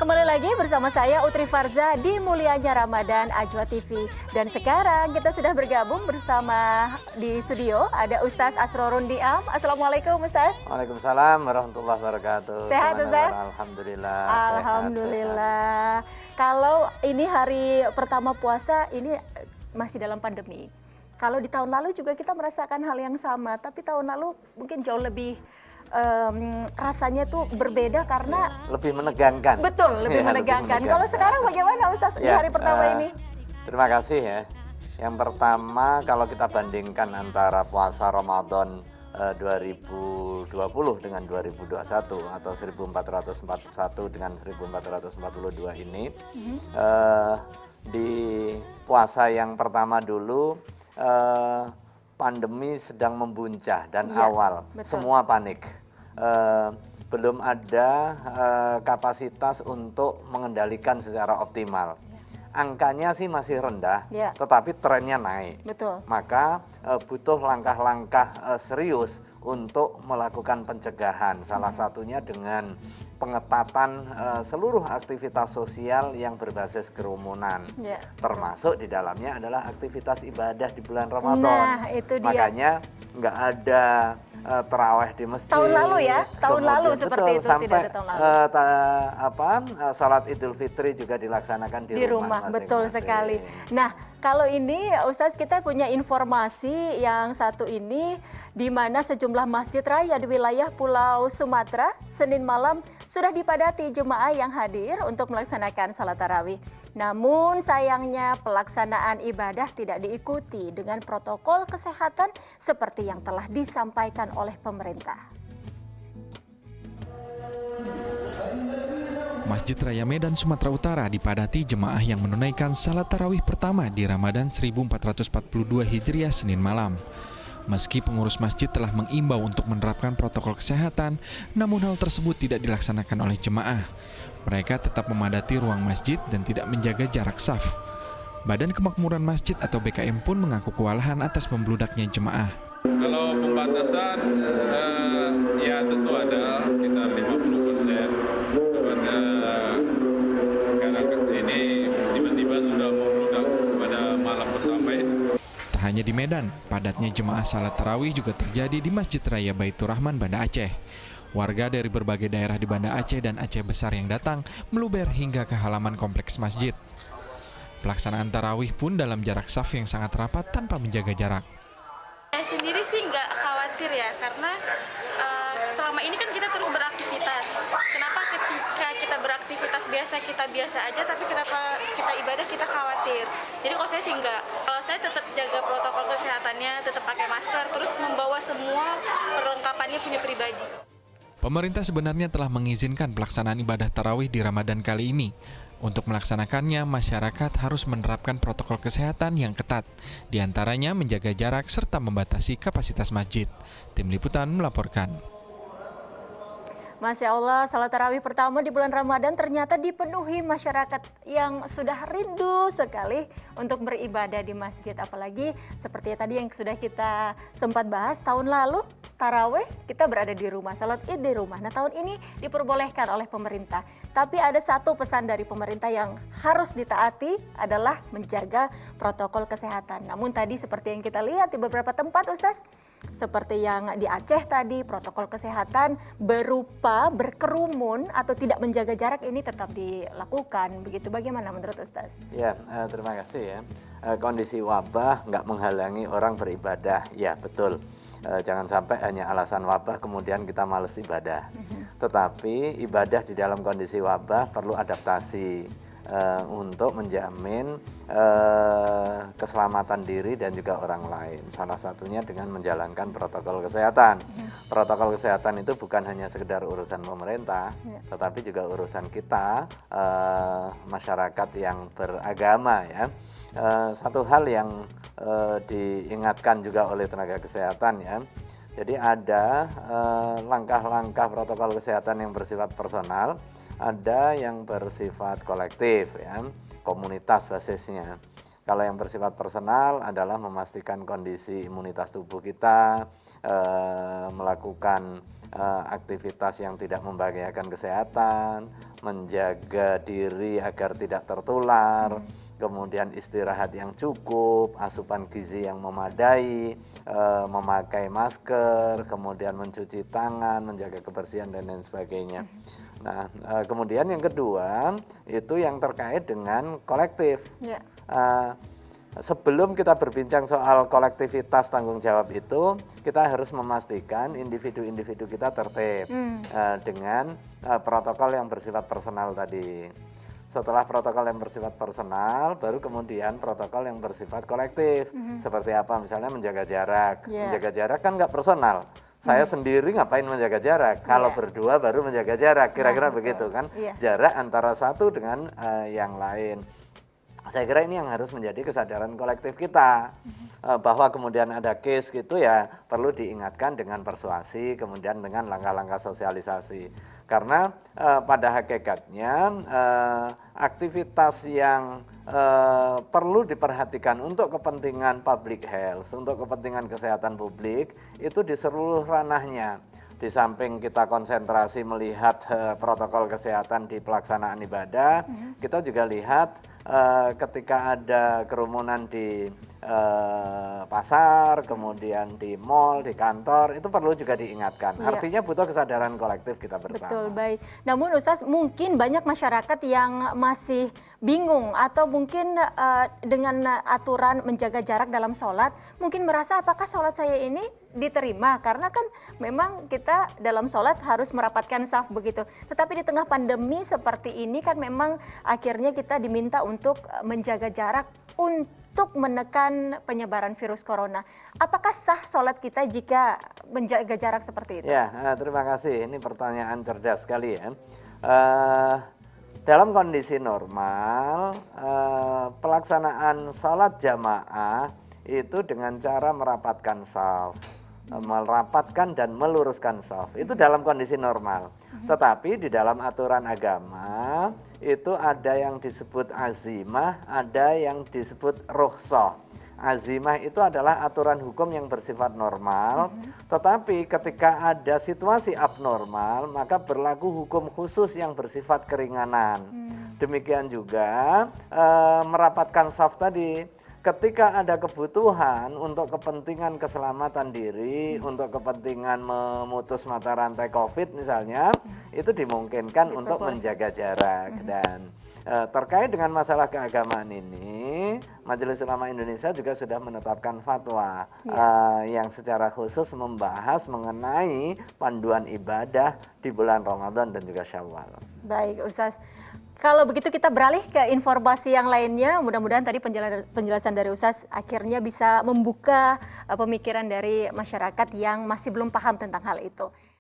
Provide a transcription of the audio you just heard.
Kembali lagi bersama saya Utri Farza di Mulianya Ramadan Ajwa TV. Dan sekarang kita sudah bergabung bersama di studio ada Ustadz Asrorun Diam. Assalamualaikum Ustadz. Waalaikumsalam warahmatullahi wabarakatuh. Sehat Ustadz? Alhamdulillah. Alhamdulillah. Sehat. Kalau ini hari pertama puasa ini masih dalam pandemi. Kalau di tahun lalu juga kita merasakan hal yang sama, tapi tahun lalu mungkin jauh lebih rasanya tuh berbeda karena lebih menegangkan. Betul, lebih menegangkan. Kalau sekarang bagaimana Ustaz di hari pertama ini? Terima kasih ya. Yang pertama kalau kita bandingkan antara puasa Ramadan 2020 dengan 2021 atau 1441 dengan 1442 ini, di puasa yang pertama dulu pandemi sedang membuncah dan awal, betul. Semua panik. Belum ada kapasitas untuk mengendalikan secara optimal. Angkanya sih masih rendah, tetapi trennya naik. Betul. Maka butuh langkah-langkah serius untuk melakukan pencegahan. Salah satunya dengan pengetatan seluruh aktivitas sosial yang berbasis kerumunan. Termasuk di dalamnya adalah aktivitas ibadah di bulan Ramadan. Nah, itu dia. Makanya nggak ada terawih di masjid. Tahun lalu ya, tahun lalu seperti betul, itu sampai, tidak ada tahun lalu. Salat Idul Fitri juga dilaksanakan di rumah masing-masing. Betul sekali. Nah, kalau ini Ustaz kita punya informasi yang satu ini di mana sejumlah masjid raya di wilayah Pulau Sumatera Senin malam sudah dipadati jemaah yang hadir untuk melaksanakan salat tarawih. Namun sayangnya pelaksanaan ibadah tidak diikuti dengan protokol kesehatan seperti yang telah disampaikan oleh pemerintah. Masjid Raya Medan, Sumatera Utara dipadati jemaah yang menunaikan salat tarawih pertama di Ramadan 1442 Hijriah Senin malam. Meski pengurus masjid telah mengimbau untuk menerapkan protokol kesehatan, namun hal tersebut tidak dilaksanakan oleh jemaah. Mereka tetap memadati ruang masjid dan tidak menjaga jarak saf. Badan Kemakmuran Masjid atau BKM pun mengaku kewalahan atas membludaknya jemaah. Kalau pembatasan, ya tentu ada sekitar 50%. Karena ini tiba-tiba sudah membludak pada malam pertama ini. Tak hanya di Medan, padatnya jemaah salat tarawih juga terjadi di Masjid Raya Baitur Rahman, Banda Aceh. Warga dari berbagai daerah di Banda Aceh dan Aceh Besar yang datang meluber hingga ke halaman kompleks masjid. Pelaksanaan tarawih pun dalam jarak saf yang sangat rapat tanpa menjaga jarak. Saya sendiri sih nggak khawatir ya, karena selama ini kan kita terus beraktivitas. Kenapa ketika kita beraktivitas kita biasa aja, tapi kenapa kita ibadah kita khawatir? Jadi kalau saya sih nggak. Kalau saya tetap jaga protokol kesehatannya, tetap pakai masker, terus membawa semua perlengkapannya punya pribadi. Pemerintah sebenarnya telah mengizinkan pelaksanaan ibadah tarawih di Ramadan kali ini. Untuk melaksanakannya, masyarakat harus menerapkan protokol kesehatan yang ketat, di antaranya menjaga jarak serta membatasi kapasitas masjid. Tim Liputan melaporkan. Masya Allah, salat tarawih pertama di bulan Ramadan ternyata dipenuhi masyarakat yang sudah rindu sekali untuk beribadah di masjid. Apalagi seperti tadi yang sudah kita sempat bahas, tahun lalu tarawih kita berada di rumah, salat id di rumah. Nah tahun ini diperbolehkan oleh pemerintah. Tapi ada satu pesan dari pemerintah yang harus ditaati adalah menjaga protokol kesehatan. Namun tadi seperti yang kita lihat di beberapa tempat Ustaz, seperti yang di Aceh tadi, protokol kesehatan berupa berkerumun atau tidak menjaga jarak ini tetap dilakukan. Begitu, bagaimana menurut Ustaz? Ya, terima kasih ya. Kondisi wabah nggak menghalangi orang beribadah. Ya, betul. Jangan sampai hanya alasan wabah kemudian kita malas ibadah. Tetapi ibadah di dalam kondisi wabah perlu adaptasi. Untuk menjamin keselamatan diri dan juga orang lain. Salah satunya dengan menjalankan protokol kesehatan. Protokol kesehatan itu bukan hanya sekedar urusan pemerintah, tetapi juga urusan kita, masyarakat yang beragama ya. Satu hal yang diingatkan juga oleh tenaga kesehatan ya. Jadi ada langkah-langkah protokol kesehatan yang bersifat personal, ada yang bersifat kolektif ya, komunitas basisnya. Kalau yang bersifat personal adalah memastikan kondisi imunitas tubuh kita, melakukan aktivitas yang tidak membahayakan kesehatan, menjaga diri agar tidak tertular, kemudian istirahat yang cukup, asupan gizi yang memadai, memakai masker, kemudian mencuci tangan, menjaga kebersihan dan lain sebagainya. Nah, kemudian yang kedua itu yang terkait dengan kolektif. Ya. Sebelum kita berbincang soal kolektivitas tanggung jawab itu, kita harus memastikan individu-individu kita tertib dengan protokol yang bersifat personal tadi. Setelah protokol yang bersifat personal, baru kemudian protokol yang bersifat kolektif. Seperti apa? Misalnya menjaga jarak. Menjaga jarak kan nggak personal. Saya sendiri ngapain menjaga jarak? Kalau berdua baru menjaga jarak. Kira-kira begitu kan? Jarak antara satu dengan yang lain. Saya kira ini yang harus menjadi kesadaran kolektif kita, bahwa kemudian ada case gitu ya perlu diingatkan dengan persuasi, kemudian dengan langkah-langkah sosialisasi. Karena pada hakikatnya aktivitas yang perlu diperhatikan untuk kepentingan public health, untuk kepentingan kesehatan publik itu di seluruh ranahnya. Di samping kita konsentrasi melihat protokol kesehatan di pelaksanaan ibadah, kita juga lihat ketika ada kerumunan di pasar, kemudian di mal, di kantor, itu perlu juga diingatkan. Artinya butuh kesadaran kolektif kita bersama. Betul, baik. Namun Ustaz, mungkin banyak masyarakat yang masih bingung atau mungkin dengan aturan menjaga jarak dalam sholat, mungkin merasa apakah sholat saya ini diterima, karena kan memang kita dalam sholat harus merapatkan saf begitu. Tetapi di tengah pandemi seperti ini kan memang akhirnya kita diminta untuk menjaga jarak untuk menekan penyebaran virus corona. Apakah sah sholat kita jika menjaga jarak seperti itu? Ya, terima kasih. Ini pertanyaan cerdas sekali ya. Dalam kondisi normal, pelaksanaan sholat jamaah itu dengan cara merapatkan shaf, merapatkan dan meluruskan shaf. Itu dalam kondisi normal. Tetapi di dalam aturan agama itu ada yang disebut azimah, ada yang disebut rukhsah. Azimah itu adalah aturan hukum yang bersifat normal, tetapi ketika ada situasi abnormal, maka berlaku hukum khusus yang bersifat keringanan. Demikian juga merapatkan shaf tadi. Ketika ada kebutuhan untuk kepentingan keselamatan diri, untuk kepentingan memutus mata rantai COVID misalnya, itu dimungkinkan untuk menjaga jarak. Dan terkait dengan masalah keagamaan ini, Majelis Ulama Indonesia juga sudah menetapkan fatwa yang secara khusus membahas mengenai panduan ibadah di bulan Ramadan dan juga Syawal. Baik, Ustaz. Kalau begitu kita beralih ke informasi yang lainnya. Mudah-mudahan tadi penjelasan dari Ustaz akhirnya bisa membuka pemikiran dari masyarakat yang masih belum paham tentang hal itu.